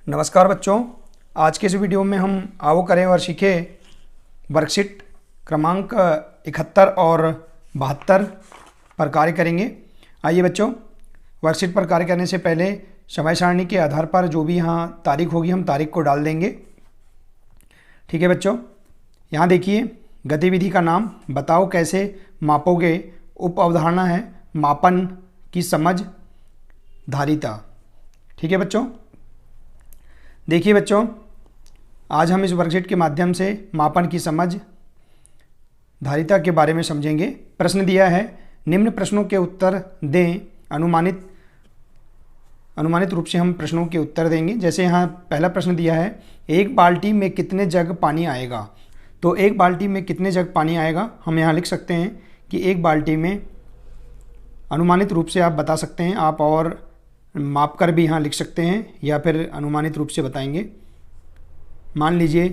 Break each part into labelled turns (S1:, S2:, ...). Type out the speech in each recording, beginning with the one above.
S1: नमस्कार बच्चों, आज के इस वीडियो में हम आओ करें और सीखें वर्कशीट क्रमांक 71 और 72 पर कार्य करेंगे। आइए बच्चों, वर्कशीट पर कार्य करने से पहले समय सारणी के आधार पर जो भी यहाँ तारीख होगी हम तारीख को डाल देंगे। ठीक है बच्चों, यहाँ देखिए गतिविधि का नाम बताओ कैसे मापोगे। उप अवधारणा है मापन की समझ धारिता। ठीक है बच्चों, देखिए बच्चों, आज हम इस वर्कशीट के माध्यम से मापन की समझ धारिता के बारे में समझेंगे। प्रश्न दिया है, निम्न प्रश्नों के उत्तर दें। अनुमानित रूप से हम प्रश्नों के उत्तर देंगे। जैसे यहाँ पहला प्रश्न दिया है, एक बाल्टी में कितने जग पानी आएगा। तो एक बाल्टी में कितने जग पानी आएगा हम यहाँ लिख सकते हैं कि एक बाल्टी में, अनुमानित रूप से आप बता सकते हैं, आप और माप कर भी यहाँ लिख सकते हैं या फिर अनुमानित रूप से बताएंगे। मान लीजिए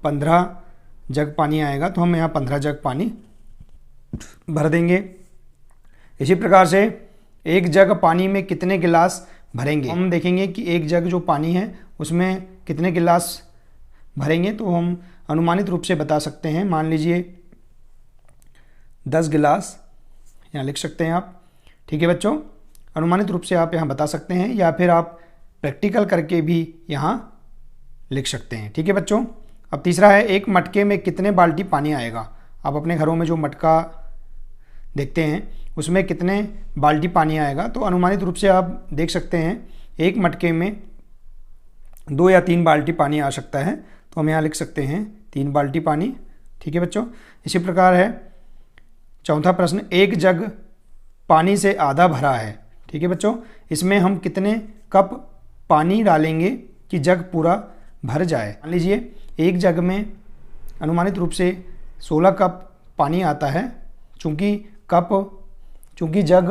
S1: 15 जग पानी आएगा तो हम यहाँ 15 जग पानी भर देंगे। इसी प्रकार से एक जग पानी में कितने गिलास भरेंगे, हम देखेंगे कि एक जग जो पानी है उसमें कितने गिलास भरेंगे, तो हम अनुमानित रूप से बता सकते हैं। मान लीजिए 10 गिलास यहाँ लिख सकते हैं आप। ठीक है बच्चों, अनुमानित रूप से आप यहाँ बता सकते हैं या फिर आप प्रैक्टिकल करके भी यहाँ लिख सकते हैं। ठीक है बच्चों, अब तीसरा है, एक मटके में कितने बाल्टी पानी आएगा। आप अपने घरों में जो मटका देखते हैं उसमें कितने बाल्टी पानी आएगा, तो अनुमानित रूप से आप देख सकते हैं एक मटके में 2 या 3 बाल्टी पानी आ सकता है, तो हम यहाँ लिख सकते हैं 3 बाल्टी पानी। ठीक है बच्चों, इसी प्रकार है चौथा प्रश्न, एक जग पानी से आधा भरा है। ठीक है बच्चों, इसमें हम कितने कप पानी डालेंगे कि जग पूरा भर जाए। मान लीजिए एक जग में अनुमानित रूप से 16 कप पानी आता है। चूँकि जग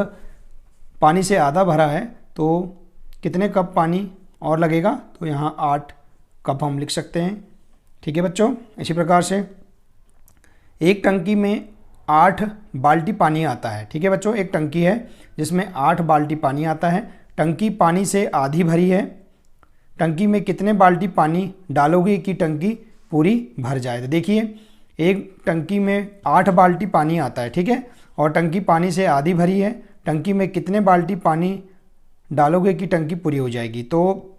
S1: पानी से आधा भरा है तो कितने कप पानी और लगेगा, तो यहाँ 8 कप हम लिख सकते हैं। ठीक है बच्चों, इसी प्रकार से एक टंकी में 8 बाल्टी पानी आता है। ठीक है बच्चों, एक टंकी है जिसमें 8 बाल्टी पानी आता है। टंकी पानी से आधी भरी है। टंकी में कितने बाल्टी पानी डालोगे कि टंकी पूरी भर जाए। तो देखिए एक टंकी में 8 बाल्टी पानी आता है, ठीक है, और टंकी पानी से आधी भरी है। टंकी में कितने बाल्टी पानी डालोगे कि टंकी पूरी हो जाएगी। तो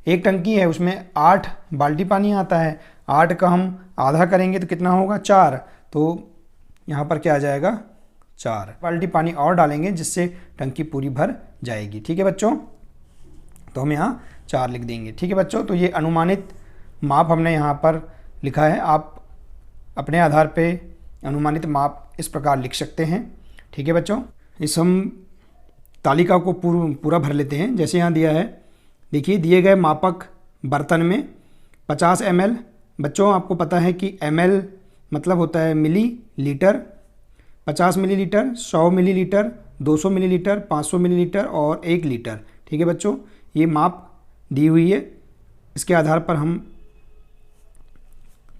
S1: एक टंकी है उसमें 8 बाल्टी पानी आता है, 8 का हम आधा करेंगे तो कितना होगा, 4। तो यहाँ पर क्या आ जाएगा, 4 बाल्टी पानी और डालेंगे जिससे टंकी पूरी भर जाएगी। ठीक है बच्चों, तो हम यहाँ 4 लिख देंगे। ठीक है बच्चों, तो ये अनुमानित माप हमने यहाँ पर लिखा है। आप अपने आधार पे अनुमानित माप इस प्रकार लिख सकते हैं। ठीक है बच्चों, इस हम तालिका को पूरा भर लेते हैं। जैसे यहाँ दिया है, देखिए दिए गए मापक बर्तन में 50 ml। बच्चों आपको पता है कि ml मतलब होता है millilitre. 50 millilitre, 100 millilitre, 200 millilitre, 500 millilitre और 1 लीटर। ठीक है बच्चों, ये माप दी हुई है। इसके आधार पर हम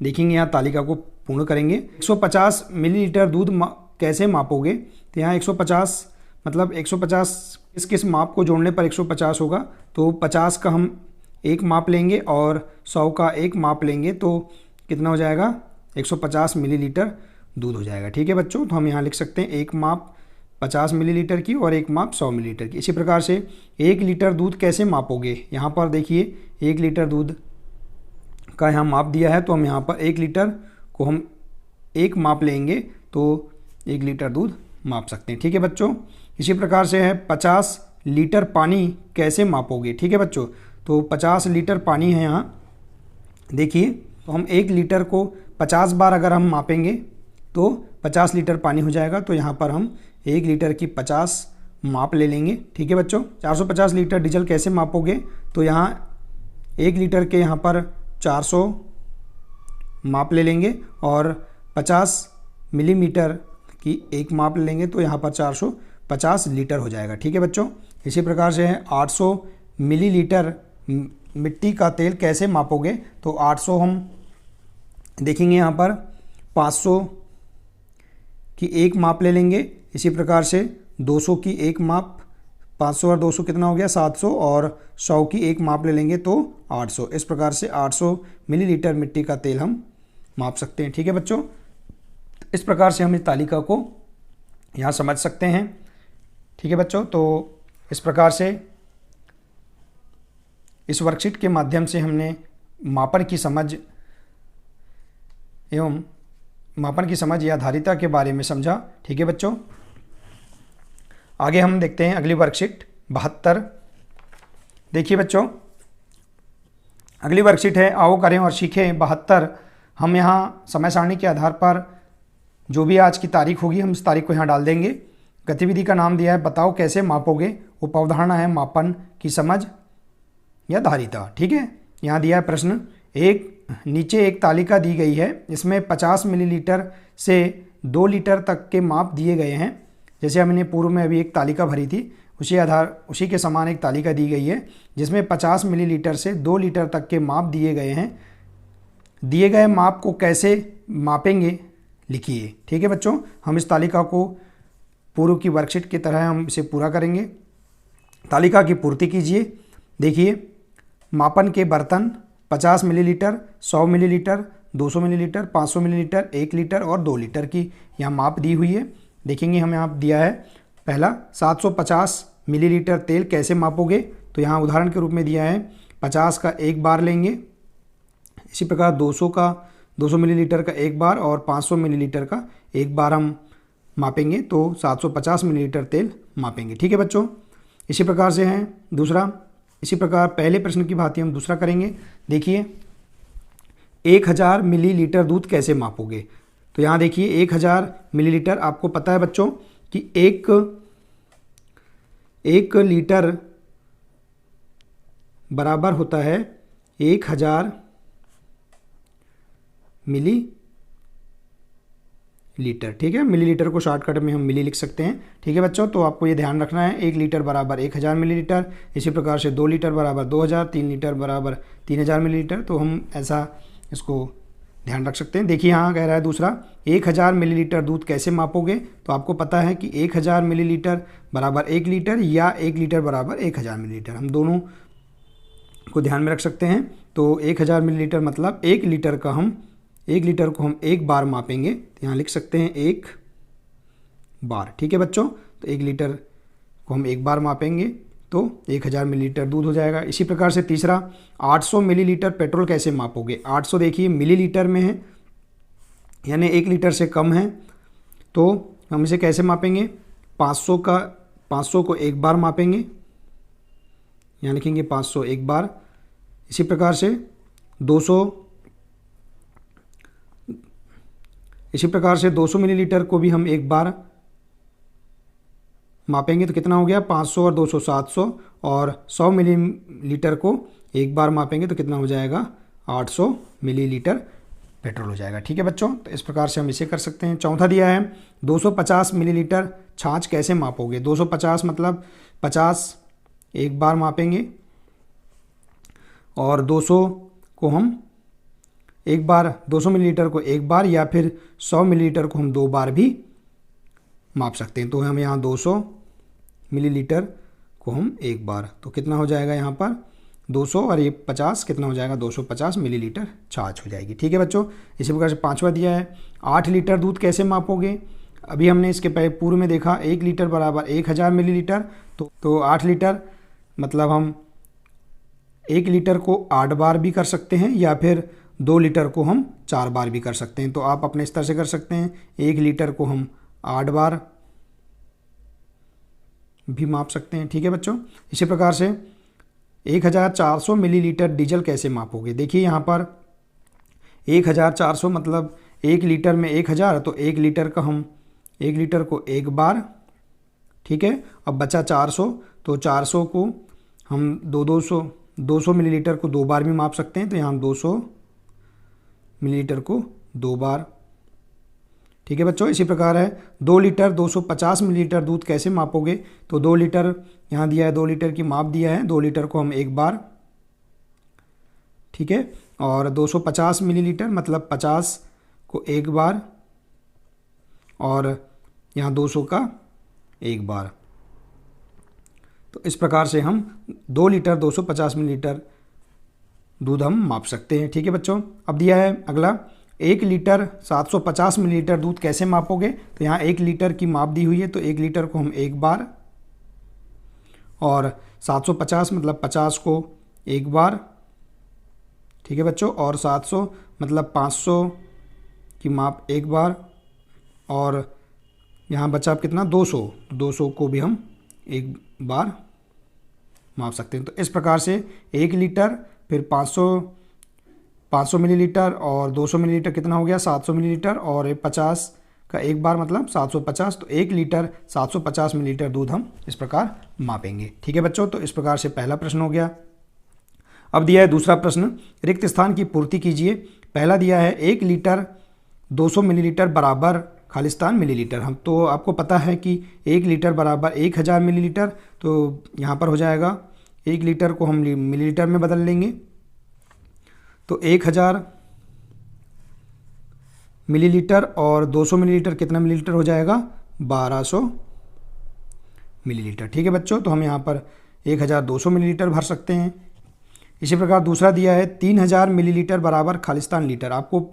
S1: देखेंगे, यहाँ तालिका को पूर्ण करेंगे। 150 मिलीलीटर दूध कैसे मापोगे, तो यहाँ 150 मतलब 150 किस माप को जोड़ने पर 150 होगा, तो 50 का हम एक माप लेंगे और 100 का एक माप लेंगे तो कितना हो जाएगा, 150 मिलीलीटर दूध हो जाएगा। ठीक है बच्चों, तो हम यहाँ लिख सकते हैं एक माप 50 मिलीलीटर की और एक माप 100 मिलीलीटर की। इसी प्रकार से 1 लीटर दूध कैसे मापोगे, यहाँ पर देखिए 1 लीटर दूध का यहाँ माप दिया है, तो हम यहाँ पर 1 लीटर को हम एक माप लेंगे तो 1 लीटर दूध माप सकते हैं। ठीक है बच्चों, इसी प्रकार से है 50 लीटर पानी कैसे मापोगे। ठीक है बच्चों, तो 50 लीटर पानी है यहाँ, देखिए, तो हम 1 लीटर को 50 बार अगर हम मापेंगे तो 50 लीटर पानी हो जाएगा। तो यहाँ पर हम 1 लीटर की 50 माप ले लेंगे। ठीक है बच्चों, 450 लीटर डीजल कैसे मापोगे, तो यहाँ 1 लीटर के यहाँ पर 400 माप ले लेंगे और 50 मिलीमीटर की एक माप ले लेंगे तो यहाँ पर 450 लीटर हो जाएगा। ठीक है बच्चों, इसी प्रकार से है 800 मिलीलीटर मिट्टी का तेल कैसे मापोगे, तो 800 हम देखेंगे यहाँ पर 500 की एक माप ले लेंगे। इसी प्रकार से 200 की एक माप, 500 और 200 कितना हो गया 700, और 100 की एक माप ले लेंगे तो 800। इस प्रकार से 800 मिलीलीटर मिट्टी का तेल हम माप सकते हैं। ठीक है बच्चों, इस प्रकार से हम इस तालिका को यहाँ समझ सकते हैं। ठीक है बच्चों, तो इस प्रकार से इस वर्कशीट के माध्यम से हमने मापन की समझ या धारिता के बारे में समझा। ठीक है बच्चों, आगे हम देखते हैं अगली वर्कशीट 72। देखिए बच्चों, अगली वर्कशीट है आओ करें और सीखें 72। हम यहाँ समय सारणी के आधार पर जो भी आज की तारीख होगी हम इस तारीख को यहाँ डाल देंगे। गतिविधि का नाम दिया है बताओ कैसे मापोगे, उपअवधारणा है मापन की समझ या धारिता। ठीक है, यहाँ दिया है प्रश्न, नीचे एक तालिका दी गई है, इसमें 50 मिलीलीटर से 2 लीटर तक के माप दिए गए हैं। जैसे हमने पूर्व में अभी एक तालिका भरी थी, उसी के समान एक तालिका दी गई है जिसमें 50 मिलीलीटर से 2 लीटर तक के माप दिए गए हैं। दिए गए माप को कैसे मापेंगे लिखिए। ठीक है बच्चों, हम इस तालिका को पूर्व की वर्कशीट की तरह हम इसे पूरा करेंगे। तालिका की पूर्ति कीजिए। देखिए, मापन के बर्तन 50 millilitre, 100 millilitre, 200 millilitre, 500 millilitre, 1 litre और 2 लीटर की यहाँ माप दी हुई है। देखेंगे हमें यहाँ दिया है पहला 750 मिलीलीटर तेल कैसे मापोगे, तो यहाँ उदाहरण के रूप में दिया है 50 का एक बार लेंगे। इसी प्रकार 200 मिलीलीटर का एक बार और 500 मिलीलीटर का एक बार हम मापेंगे तो 750 मिलीलीटर तेल मापेंगे। ठीक है बच्चों, इसी प्रकार से है दूसरा, इसी प्रकार पहले प्रश्न की भांति हम दूसरा करेंगे। देखिए, 1000 मिलीलीटर दूध कैसे मापोगे, तो यहाँ देखिए 1000 मिलीलीटर, आपको पता है बच्चों कि एक लीटर बराबर होता है 1000 मिलीलीटर। ठीक है, मिलीलीटर को शॉर्टकट में हम मिली लिख सकते हैं। ठीक है बच्चों, तो आपको ये ध्यान रखना है 1 लीटर बराबर 1000 मिलीलीटर। इसी प्रकार से 2 लीटर बराबर 2000, 3 लीटर बराबर 3000 मिलीलीटर। तो हम ऐसा इसको ध्यान रख सकते हैं। देखिए यहाँ कह रहा है दूसरा, 1000 मिलीलीटर दूध कैसे मापोगे, तो आपको पता है कि 1000 मिलीलीटर बराबर 1 लीटर या 1 लीटर बराबर 1000 मिलीलीटर, हम दोनों को ध्यान में रख सकते हैं। तो 1000 मिलीलीटर मतलब 1 लीटर को हम एक बार मापेंगे, तो यहाँ लिख सकते हैं 1 बार। ठीक है बच्चों, तो 1 लीटर को हम एक बार मापेंगे तो 1000 मिलीलीटर दूध हो जाएगा। इसी प्रकार से तीसरा, 800 मिलीलीटर पेट्रोल कैसे मापोगे। 800 देखिए मिलीलीटर में है, यानी 1 लीटर से कम है, तो हम इसे कैसे मापेंगे। 500 को एक बार मापेंगे, यहाँ लिखेंगे 500 एक बार। इसी प्रकार से 200 मिलीलीटर को भी हम एक बार मापेंगे, तो कितना हो गया 500 और 200 700, और 100 मिलीलीटर को एक बार मापेंगे तो कितना हो जाएगा 800 मिलीलीटर पेट्रोल हो जाएगा। ठीक है बच्चों, तो इस प्रकार से हम इसे कर सकते हैं। चौथा दिया है 250 मिलीलीटर छाछ कैसे मापोगे। 250 मतलब 50 एक बार मापेंगे और 200 को हम एक बार, 200 मिलीलीटर को एक बार या फिर 100 मिलीलीटर को हम 2 बार भी माप सकते हैं। तो हम यहाँ 200 मिलीलीटर को हम एक बार, तो कितना हो जाएगा यहाँ पर 200 और ये 50, कितना हो जाएगा 250 मिलीलीटर छाछ हो जाएगी। ठीक है बच्चों, इसी प्रकार से पांचवा दिया है 8 लीटर दूध कैसे मापोगे। अभी हमने इसके पूर्व में देखा 1 लीटर बराबर 1000 मिलीलीटर, तो 8 लीटर मतलब हम 1 लीटर को 8 बार भी कर सकते हैं या फिर 2 लीटर को हम 4 बार भी कर सकते हैं। तो आप अपने स्तर से कर सकते हैं। 1 लीटर को हम 8 बार भी माप सकते हैं। ठीक है बच्चों, इसी प्रकार से 1400 मिलीलीटर डीजल कैसे मापोगे। देखिए यहाँ पर 1400 मतलब 1 लीटर में 1000, तो 1 लीटर का हम 1 लीटर को एक बार, ठीक है। अब बचा 400, तो 400 को हम 200 मिलीलीटर को 2 बार भी माप सकते हैं। तो यहाँ 200 मिलीलीटर को 2 बार। ठीक है बच्चों, इसी प्रकार है 2 लीटर 250 मिलीलीटर दूध कैसे मापोगे। तो 2 लीटर यहाँ दिया है, 2 लीटर की माप दिया है, 2 लीटर को हम एक बार, ठीक है। और 250 मिलीलीटर मतलब 50 को एक बार और यहाँ 200 का एक बार। तो इस प्रकार से हम 2 लीटर 250 मिलीलीटर दूध हम माप सकते हैं। ठीक है बच्चों। अब दिया है अगला 1 लीटर 750 मिलीलीटर दूध कैसे मापोगे। तो यहाँ 1 लीटर की माप दी हुई है, तो 1 लीटर को हम 1 बार और 750 मतलब 50 को 1 बार। ठीक है बच्चों। और 700 मतलब 500 की माप 1 बार और यहाँ बचा कितना 200 को भी हम 1 बार माप सकते हैं। तो इस प्रकार से 1 लीटर फिर 500 मिलीलीटर और 200 मिलीलीटर कितना हो गया 700 मिलीलीटर और 50 का 1 बार मतलब 750। तो 1 लीटर 750 मिलीलीटर दूध हम इस प्रकार मापेंगे। ठीक है बच्चों। तो इस प्रकार से पहला प्रश्न हो गया। अब दिया है दूसरा प्रश्न, रिक्त स्थान की पूर्ति कीजिए। पहला दिया है 1 लीटर 200 मिलीलीटर बराबर खालिस्तान मिलीलीटर। हम तो आपको पता है कि 1 लीटर बराबर 1000 मिलीलीटर, तो यहाँ पर हो जाएगा 1 लीटर को हम मिलीलीटर में बदल लेंगे। तो 1000 मिलीलीटर और 200 मिलीलीटर कितना मिलीलीटर हो जाएगा 1200 मिलीलीटर। ठीक है बच्चों। तो हम यहाँ पर 1200 मिलीलीटर भर सकते हैं। इसी प्रकार दूसरा दिया है 3000 मिलीलीटर बराबर खालिस्तान लीटर। आपको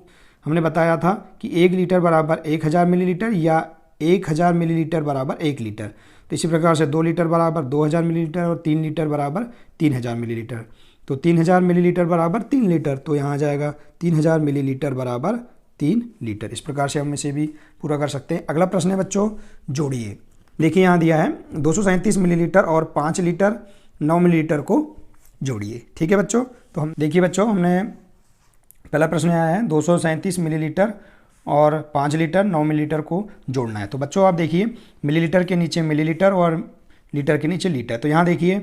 S1: हमने बताया था कि 1 लीटर बराबर 1000 मिलीलीटर या 1000 मिलीलीटर बराबर 1 लीटर। तो इसी प्रकार से 2 लीटर बराबर 2000 मिलीलीटर और 3 लीटर बराबर 3000 मिलीलीटर। तो 3000 मिलीलीटर बराबर 3 लीटर, तो यहाँ आ जाएगा 3000 मिलीलीटर बराबर 3 लीटर। इस प्रकार से हम इसे भी पूरा कर सकते हैं। अगला प्रश्न है बच्चों, जोड़िए। देखिए यहाँ दिया है 237 मिलीलीटर और 5 लीटर 9 मिलीलीटर को जोड़िए। ठीक है बच्चों। तो हम देखिए बच्चों, हमने पहला प्रश्न आया है 237 मिलीलीटर और 5 लीटर 9 मिलीलीटर को जोड़ना है। तो बच्चों आप देखिए मिलीलीटर के नीचे मिलीलीटर और लीटर के नीचे लीटर। तो यहाँ देखिए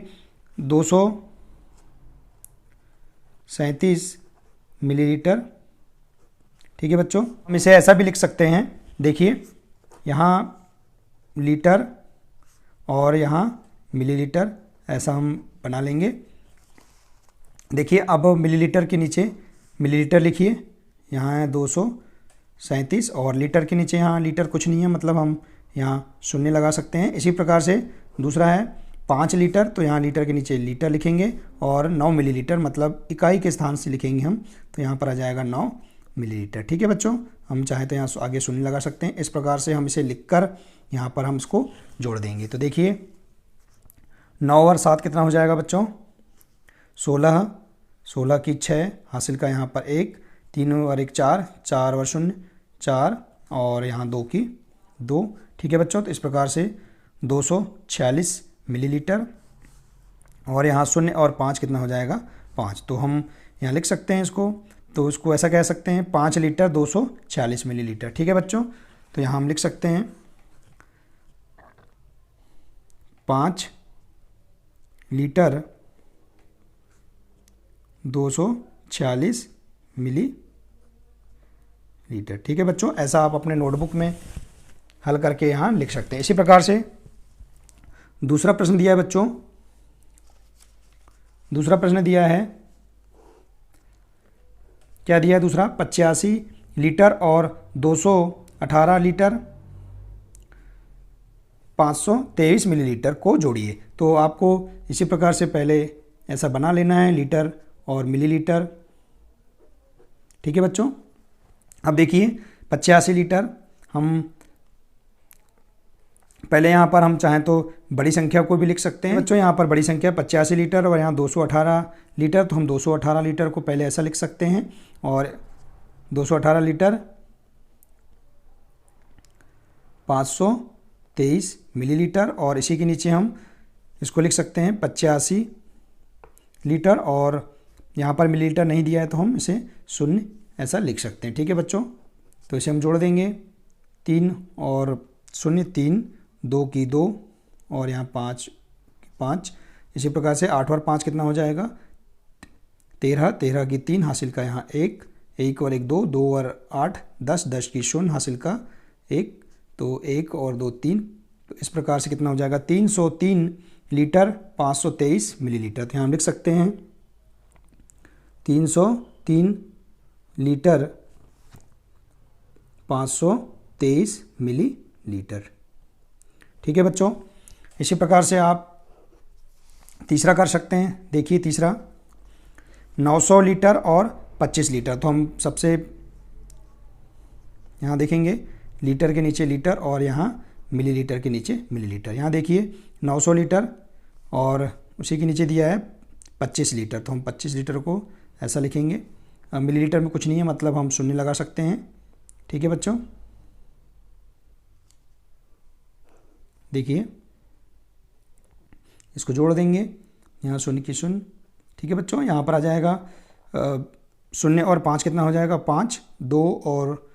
S1: 237 मिलीलीटर। ठीक है बच्चों। हम इसे ऐसा भी लिख सकते हैं, देखिए यहाँ लीटर और यहाँ मिलीलीटर, ऐसा हम बना लेंगे। देखिए अब मिलीलीटर के नीचे मिलीलीटर लिखिए, यहाँ है 237 और लीटर के नीचे यहाँ लीटर कुछ नहीं है, मतलब हम यहाँ शून्य लगा सकते हैं। इसी प्रकार से दूसरा है 5 लीटर, तो यहाँ लीटर के नीचे लीटर लिखेंगे और 9 मिलीलीटर मतलब इकाई के स्थान से लिखेंगे हम, तो यहाँ पर आ जाएगा 9 मिलीलीटर। ठीक है बच्चों। हम चाहे तो यहाँ आगे शून्य लगा सकते हैं। इस प्रकार से हम इसे लिखकर यहाँ पर हम इसको जोड़ देंगे। तो देखिए 9 और 7 कितना हो जाएगा बच्चों 16, 16 की 6 हासिल का यहाँ पर 1, 3 और 1 4, 4 और 0 4 और यहाँ 2 की 2। ठीक है बच्चों। तो इस प्रकार से 246 मिलीलीटर और यहाँ 0 और 5 कितना हो जाएगा 5। तो हम यहाँ लिख सकते हैं इसको, तो इसको ऐसा कह सकते हैं 5 लीटर 246 मिलीलीटर। ठीक है बच्चों। तो यहाँ हम लिख सकते हैं 5 लीटर 246 मिलीलीटर। ठीक है बच्चों। ऐसा आप अपने नोटबुक में हल करके यहाँ लिख सकते हैं। इसी प्रकार से दूसरा प्रश्न दिया है बच्चों, दूसरा प्रश्न दिया है, क्या दिया है दूसरा 85 लीटर और 218 लीटर 523 मिलीलीटर को जोड़िए। तो आपको इसी प्रकार से पहले ऐसा बना लेना है लीटर और मिलीलीटर। ठीक है बच्चों। अब देखिए 85 लीटर, हम पहले यहाँ पर हम चाहें तो बड़ी संख्या को भी लिख सकते हैं बच्चों। यहाँ पर बड़ी संख्या 85 लीटर और यहाँ 218 लीटर, तो हम 218 लीटर को पहले ऐसा लिख सकते हैं और 218 लीटर 523 मिलीलीटर और इसी के नीचे हम इसको लिख सकते हैं 85 लीटर और यहाँ पर मिलीलीटर नहीं दिया है तो हम इसे 0 ऐसा लिख सकते हैं। ठीक है बच्चों। तो इसे हम जोड़ देंगे 3 और 0 3, 2 की 2 और यहाँ 5 5। इसी प्रकार से 8 और 5 कितना हो जाएगा 13, 13 की 3 हासिल का यहाँ 1, 1 और 1 2, 2 और 8 10, 10 की 0 हासिल का 1, तो 1 और 2 3। तो इस प्रकार से कितना हो जाएगा 303 लीटर 523 मिलीलीटर। तो यहाँ हम लिख सकते हैं 303 लीटर 523 मिलीलीटर। ठीक है बच्चों। इसी प्रकार से आप तीसरा कर सकते हैं। देखिए तीसरा 900 लीटर और 25 लीटर। तो हम सबसे यहाँ देखेंगे लीटर के नीचे लीटर और यहाँ मिलीलीटर के नीचे मिलीलीटर। यहाँ देखिए 900 लीटर और उसी के नीचे दिया है 25 लीटर। तो हम 25 लीटर को ऐसा लिखेंगे। मिलीलीटर में कुछ नहीं है, मतलब हम शून्य लगा सकते हैं। ठीक है बच्चों, देखिए इसको जोड़ देंगे, यहाँ शून्य की शून्य। ठीक है बच्चों, यहाँ पर आ जाएगा शून्य और 5 कितना हो जाएगा 5, 2 और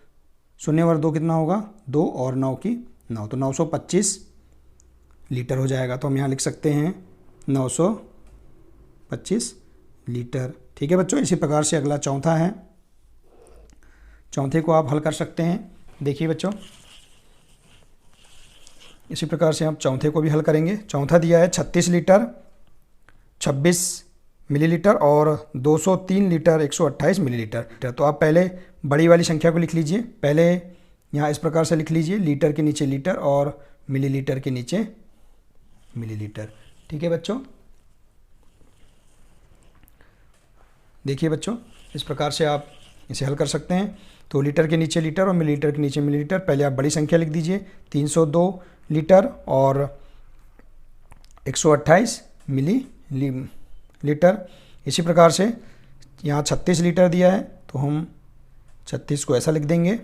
S1: शून्य और 2 कितना होगा 2 और 9 की 9, तो 925 लीटर हो जाएगा। तो हम यहाँ लिख सकते हैं 925 लीटर। ठीक है बच्चों, इसी प्रकार से अगला चौथा है, चौथे को आप हल कर सकते हैं। देखिए बच्चों, इसी प्रकार से हम चौथे को भी हल करेंगे। चौथा दिया है 36 लीटर 26 मिलीलीटर और 203 लीटर 128 मिलीलीटर। तो आप पहले बड़ी वाली संख्या को लिख लीजिए। पहले यहाँ इस प्रकार से लिख लीजिए, लीटर के नीचे लीटर और मिलीलीटर के नीचे मिलीलीटर। ठीक है बच्चों, देखिए बच्चों, इस प्रकार से आप इसे हल कर सकते हैं। तो लीटर के नीचे लीटर और मिलीलीटर के नीचे मिलीलीटर। पहले आप बड़ी संख्या लिख दीजिए 302 लीटर और 128 मिलीलीटर। इसी प्रकार से यहाँ 36 लीटर दिया है, तो हम 36 को ऐसा लिख देंगे,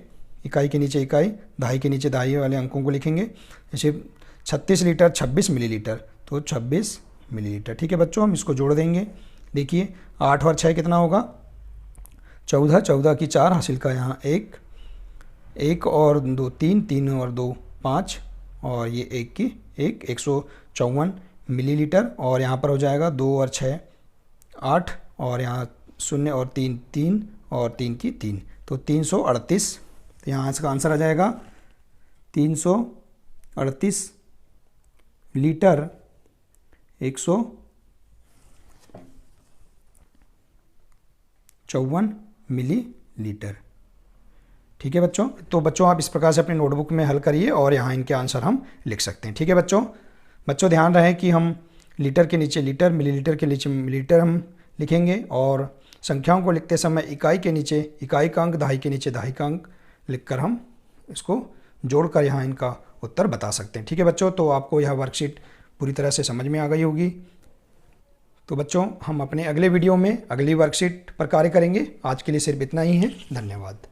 S1: इकाई के नीचे इकाई, दहाई के नीचे दहाई वाले अंकों को लिखेंगे। जैसे 36 लीटर 26 मिलीलीटर, तो 26 मिलीलीटर। ठीक है बच्चों, हम इसको जोड़ देंगे। देखिए 8 और 6 कितना होगा 14, 14 की 4 हासिल का यहाँ 1, 1 और 2 3, 3 और 2 5 और ये 1 की 1, 154 मिलीलीटर। और यहाँ पर हो जाएगा 2 और 6 8 और यहाँ 0 और 3 3 और 3 की 3, तो 338। तो यहाँ इसका आंसर आ जाएगा 338 लीटर 154 मिलीलीटर। ठीक है बच्चों, तो बच्चों आप इस प्रकार से अपनी नोटबुक में हल करिए और यहाँ इनके आंसर हम लिख सकते हैं। ठीक है बच्चों ध्यान रहे कि हम लीटर के नीचे लीटर, मिलीलीटर के नीचे मिलीलीटर हम लिखेंगे और संख्याओं को लिखते समय इकाई के नीचे इकाई का अंक, दहाई के नीचे दहाई का अंक लिखकर हम इसको जोड़कर यहाँ इनका उत्तर बता सकते हैं। ठीक है बच्चों, तो आपको यह वर्कशीट पूरी तरह से समझ में आ गई होगी। तो बच्चों हम अपने अगले वीडियो में अगली वर्कशीट पर कार्य करेंगे। आज के लिए सिर्फ इतना ही है। धन्यवाद।